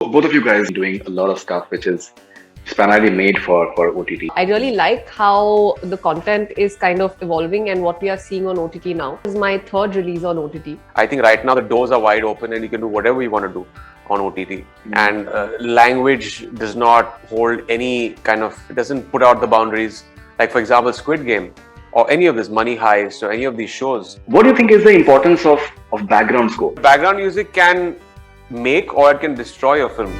Both of you guys doing a lot of stuff which is primarily made for OTT. I really like how the content is kind of evolving and what we are seeing on OTT now. This is my third release on OTT. I think right now the doors are wide open and you can do whatever you want to do on OTT. And language does not hold any kind of, it doesn't put out the boundaries. Like for example, Squid Game or any of this Money Heist or any of these shows. What do you think is the importance of background score? Background music can make or it can destroy your film.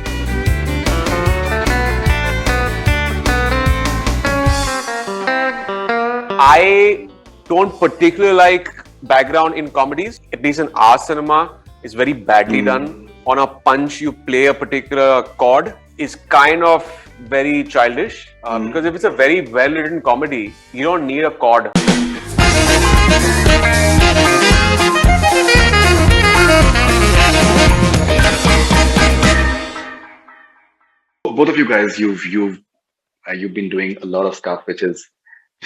I don't particularly like background in comedies. At least in our cinema, it's very badly done. On a punch, you play a particular chord is kind of very childish. Because if it's a very well-written comedy, you don't need a chord. Both of you guys, you've been doing a lot of stuff which is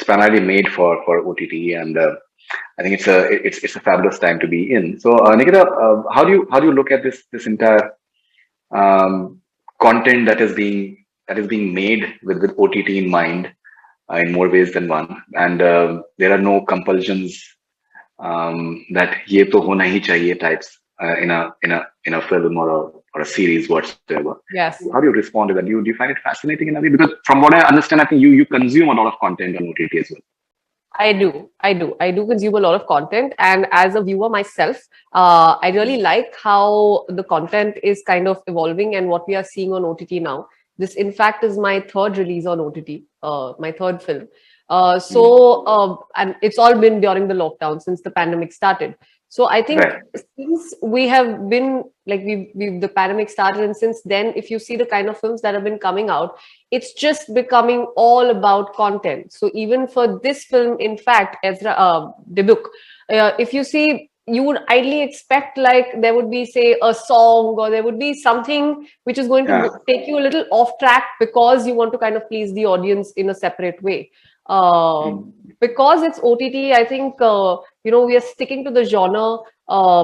primarily made for OTT, and I think it's a fabulous time to be in. So, Nikita, how do you look at this entire content that is being made with OTT in mind in more ways than one, and there are no compulsions that ye to hona hi chahiye types in a film or a series whatsoever. Yes. How do you respond to that? Do you find it fascinating in a way? Because from what I understand, I think you consume a lot of content on OTT as well. I do consume a lot of content, and as a viewer myself, I really like how the content is kind of evolving and what we are seeing on OTT now. This, in fact, is my third release on OTT, my third film. And it's all been during the lockdown since the pandemic started. So I think since we have been like the pandemic started, and since then, if you see the kind of films that have been coming out, it's just becoming all about content. So even for this film, in fact, Ezra debut, if you see, you would ideally expect like there would be, say, a song, or there would be something which is going to take you a little off track because you want to kind of please the audience in a separate way. Because it's OTT, I think we are sticking to the genre.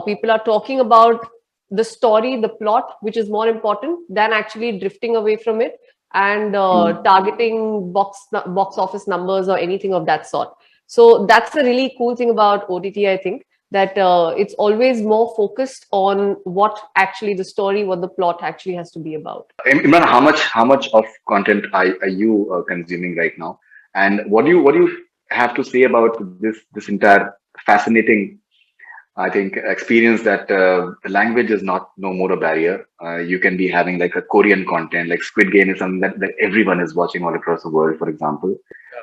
People are talking about the story, the plot, which is more important than actually drifting away from it and targeting box office numbers or anything of that sort. So that's the really cool thing about OTT, I think, that it's always more focused on what actually the story, what the plot actually has to be about. Imran, how much of content are you consuming right now? And what do you have to say about this entire fascinating, I think, experience that the language is no more a barrier. You can be having like a Korean content, like Squid Game is something that everyone is watching all across the world, for example.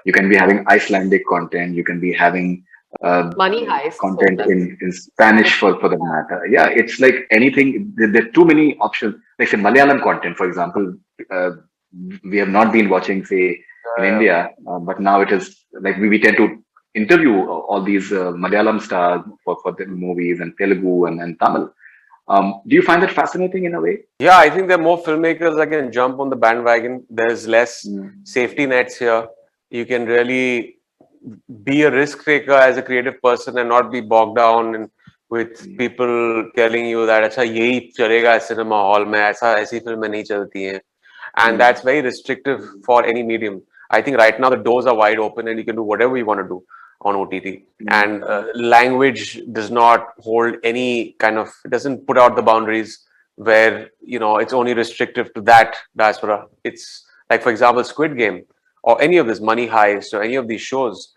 You can be having Icelandic content. You can be having Money Heist content in Spanish for the matter. Yeah, it's like anything. There are too many options. Like say Malayalam content, for example. We have not been watching, say, in India, but now it is like we tend to interview all these Malayalam stars for the movies, and Telugu and Tamil. Do you find that fascinating in a way? Yeah, I think there are more filmmakers that can jump on the bandwagon. There's less safety nets here. You can really be a risk taker as a creative person and not be bogged down with people telling you that अच्छा यही चलेगा cinema hall में ऐसी फिल्में नहीं चलती हैं, and that's very restrictive for any medium. I think right now the doors are wide open and you can do whatever you want to do on OTT. And language does not hold any kind of, it doesn't put out the boundaries where, it's only restrictive to that diaspora. It's like, for example, Squid Game or any of this Money Heist or any of these shows.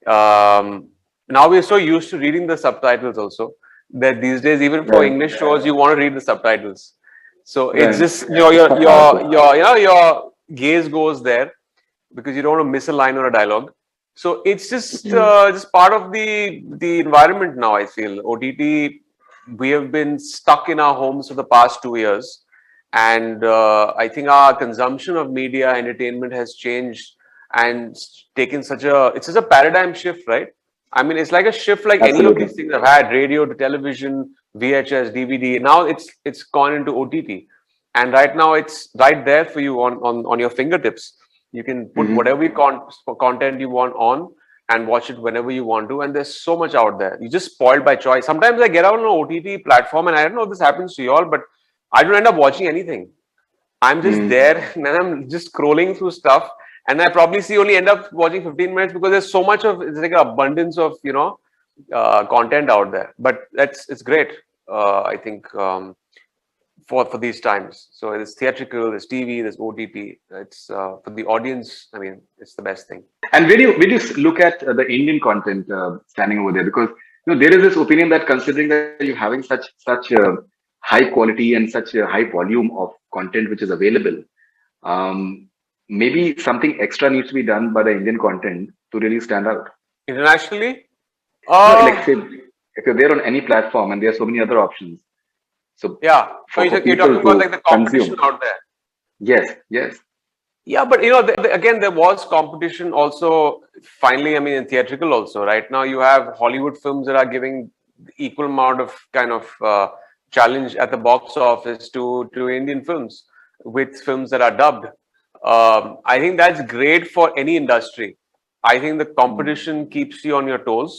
Now we're so used to reading the subtitles also that these days, even for English shows, you want to read the subtitles. So it's just, your gaze goes there, because you don't want to miss a line or a dialogue. So it's just part of the environment now, I feel. OTT, we have been stuck in our homes for the past 2 years. And I think our consumption of media, entertainment has changed and taken it's such a paradigm shift, right? I mean, it's like a shift like any of these things I've had, radio to television, VHS, DVD. Now it's gone into OTT. And right now it's right there for you on your fingertips. You can put whatever content you want on and watch it whenever you want to. And there's so much out there. You're just spoiled by choice. Sometimes I get out on an OTT platform and I don't know if this happens to you all, but I don't end up watching anything. I'm just there and I'm just scrolling through stuff, and I probably only end up watching 15 minutes because there's so much of, it's like an abundance of, content out there. But it's great. I think for these times. So there's theatrical, there's TV, there's OTT. It's for the audience. I mean, it's the best thing. And when you look at the Indian content standing over there, because there is this opinion that considering that you're having such high quality and such a high volume of content which is available, maybe something extra needs to be done by the Indian content to really stand out. Internationally, Like say, if you're there on any platform and there are so many other options, so yeah. So for you're people talking about like to the competition consume, out there. yes, Yeah, but again, there was competition also. Finally, I mean, in theatrical also. Right now, you have Hollywood films that are giving equal amount of kind of challenge at the box office to Indian films with films that are dubbed. I think that's great for any industry. I think the competition keeps you on your toes.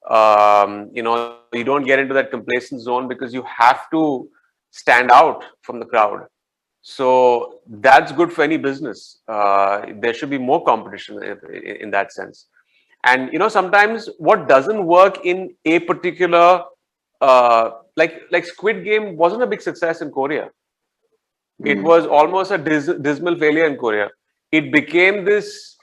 You don't get into that complacent zone because you have to stand out from the crowd. So that's good for any business. There should be more competition in that sense. And sometimes what doesn't work in a particular like Squid Game wasn't a big success in Korea. It was almost a dismal failure in Korea. It became this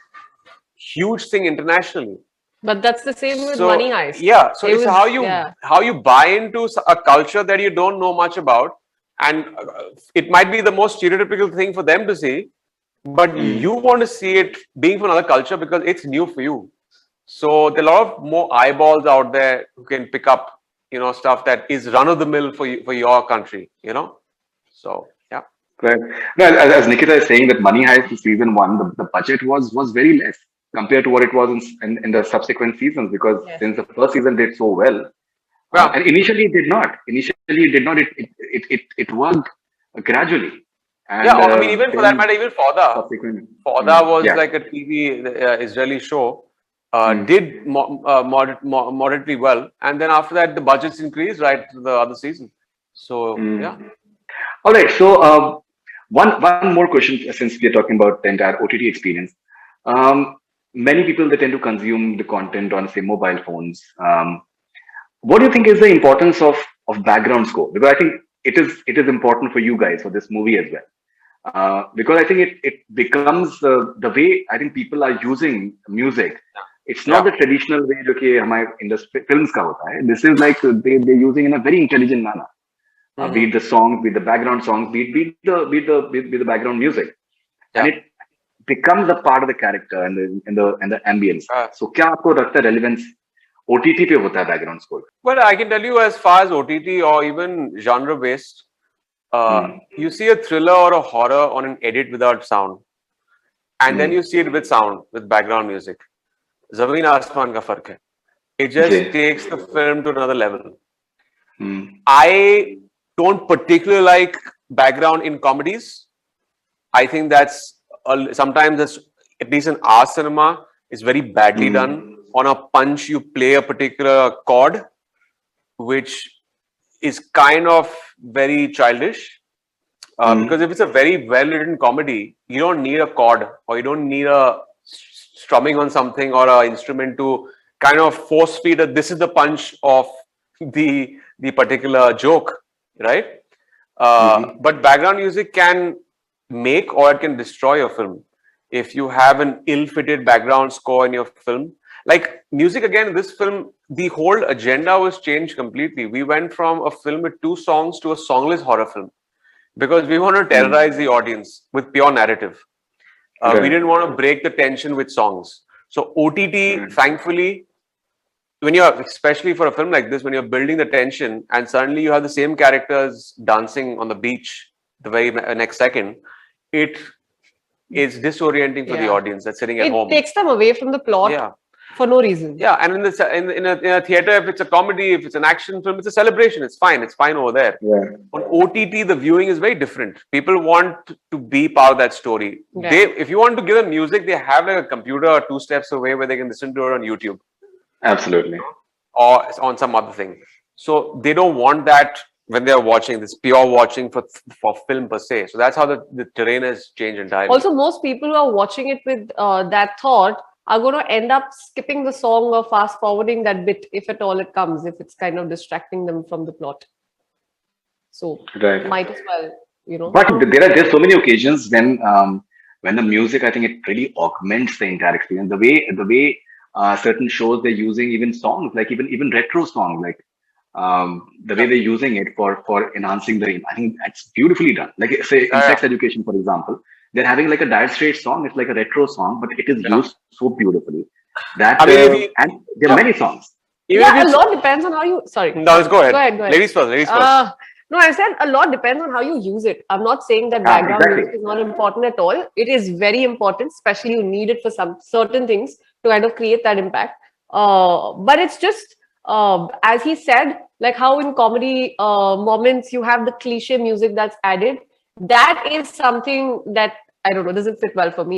huge thing internationally. But that's the same with So Money Heist. yeah, so it's yeah. how you buy into a culture that you don't know much about, and it might be the most stereotypical thing for them to see, but you want to see it being from another culture because it's new for you. So there are a lot of more eyeballs out there who can pick up stuff that is run of the mill for your country. So yeah. Right. No, as Nikita is saying that Money Heist season one, the budget was very less compared to what it was in the subsequent seasons, because since the first season did so well, and initially it did not. Initially it did not. It worked gradually. And, yeah, I mean, even for that matter, even subsequent. Fauda was like a TV Israeli show. Did moderately well, and then after that the budgets increased right to the other season. So yeah. All right. So one more question, since we are talking about the entire OTT experience. Many people, they tend to consume the content on, say, mobile phones. What do you think is the importance of background score? Because I think it is important for you guys for this movie as well. Because I think it becomes the way I think people are using music. It's not the traditional way okay, हमारे industry films का होता है. This is like they're using in a very intelligent manner. Be it the songs, be it the background songs, be the background music, and it becomes a part of the character and the ambience. So, क्या आपको लगता है relevance OTT पे होता है background score? Well, I can tell you, as far as OTT or even genre based, you see a thriller or a horror on an edit without sound, and then you see it with sound, with background music. Zameen Asman ka fark hai. It just takes the film to another level. I don't particularly like background in comedies. I think that's sometimes that's, at least in our cinema, is very badly done. On a punch, you play a particular chord, which is kind of very childish. Because if it's a very well-written comedy, you don't need a chord or you don't need a strumming on something or an instrument to kind of force feed this is the punch of the particular joke, right? But background music can make or it can destroy a film if you have an ill-fitted background score in your film. Like music, again, this film, the whole agenda was changed completely. We went from a film with 2 songs to a songless horror film because we want to terrorize the audience with pure narrative. We didn't want to break the tension with songs. So OTT, thankfully, when you're, especially for a film like this, when you're building the tension and suddenly you have the same characters dancing on the beach the very next second, it is disorienting for the audience that's sitting at home. It takes them away from the plot for no reason. Yeah, and in a theater, if it's a comedy, if it's an action film, it's a celebration. It's fine over there. On OTT, the viewing is very different. People want to be part of that story. If you want to give them music, they have like a computer 2 steps away where they can listen to it on YouTube. Absolutely. Or on some other thing. So they don't want that when they are watching this pure watching for film per se. So that's how the terrain has changed entirely. Also, most people who are watching it with that thought are going to end up skipping the song or fast forwarding that bit if at all it comes, if it's kind of distracting them from the plot. So might as well, you know. But there are just so many occasions when the music, I think it really augments the entire experience. The way certain shows they're using even songs, like even retro songs, like the way they're using it for enhancing the. I think that's beautifully done. Like say in sex education, for example, they're having like a Dire Straits song. It's like a retro song, but it is used so beautifully. That I mean, and there are many songs. Yeah, a lot depends on how you. Sorry. No, let's go ahead. Go ahead. Ladies first. Ladies first. No, I said a lot depends on how you use it. I'm not saying that background music is not important at all. It is very important, especially you need it for some certain things to kind of create that impact. But it's just, as he said, like how in comedy moments you have the cliche music that's added. That is something that, I don't know, doesn't fit well for me.